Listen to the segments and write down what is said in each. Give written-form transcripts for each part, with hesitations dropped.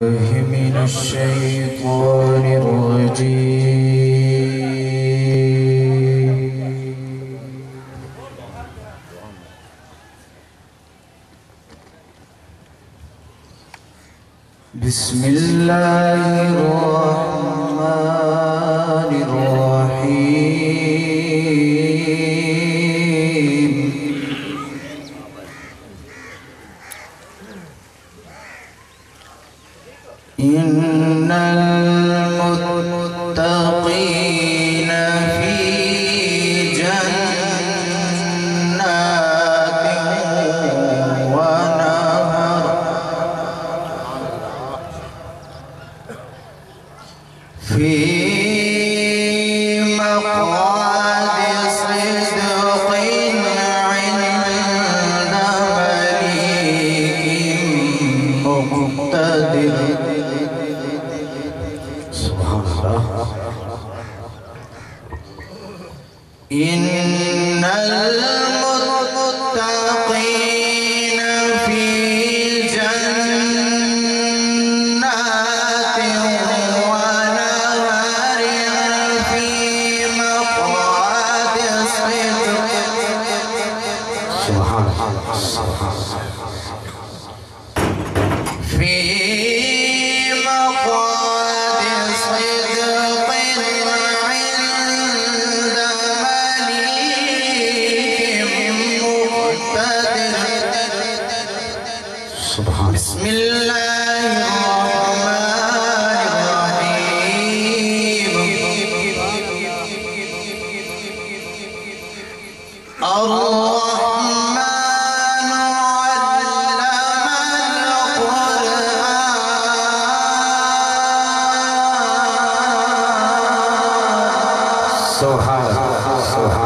من الشيطان الرجيم. بسم الله الرحمن الرحيم. إن المتقين في جنات ونهر في مقعد صدق عند مليك مقتدر. إن المتقين في جنات ونهر في مقعد صدق. سبحان الله. في مقعد صدق عند مليك مقتدر. سبحان الله. بسم الله الرحمن الرحيم. الرحمن سبحان سبحان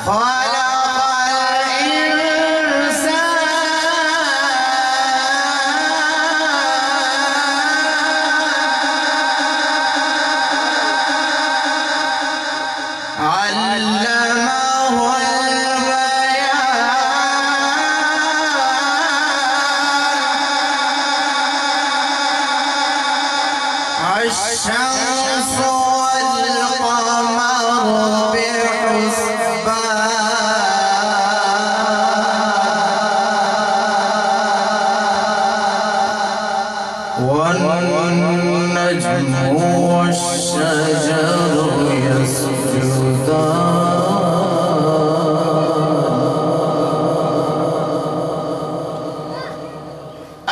خلق الإنسان علمه البيان. سبحان الرحمن الشمس والقمر بحسبان والنجم والشجر يسجدان.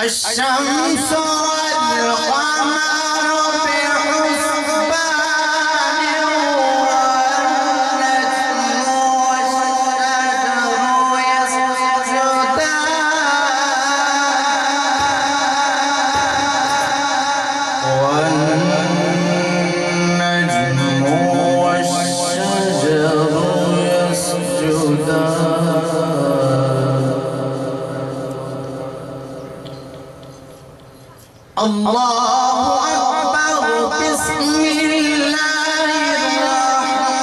الشمس والقمر الله أكبر. بسم الله الرحمن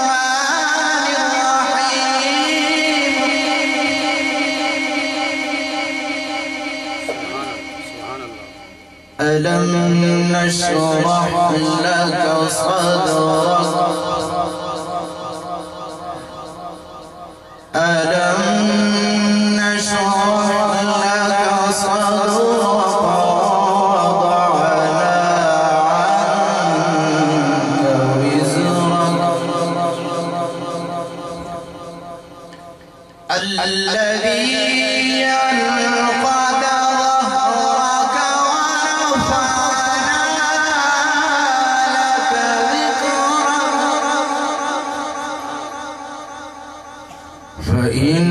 الرحيم. ألم نشرح لك صدرك. ألم نشرح لك صدرك الذي ينقض ظهرك ورفعنا لك ذكرك. فإن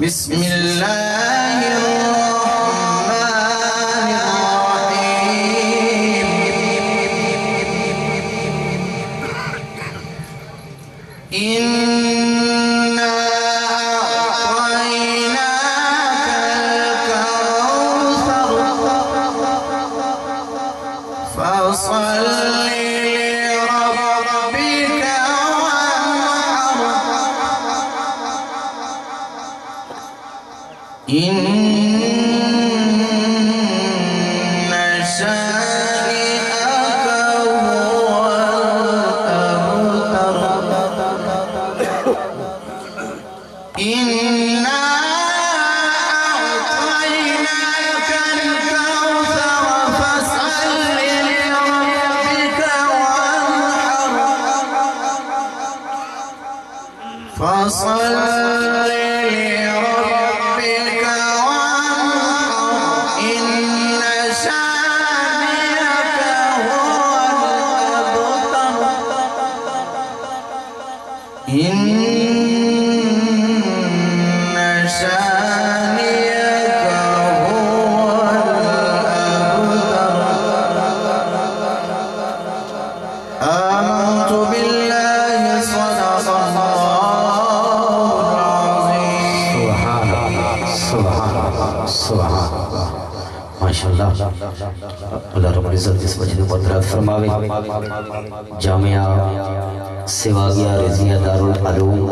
بسم الله الرحمن الرحيم إنا أعطيناك الكوثر فصل لربك إن شانئك هو الأبتر إنا أعطيناك الكوثر فاسأل لربك وانحر فصل إن شانئك هو الأبتر آمنت بالله صدق الله العظيم سبحان الله سبحان الله سبحان الله माशाअल्लाह अल्लाह रब्बुल इज्जत इस वजह से बरकरार फरमावे जामिया सेवागिया रज़िया दारुल उलूम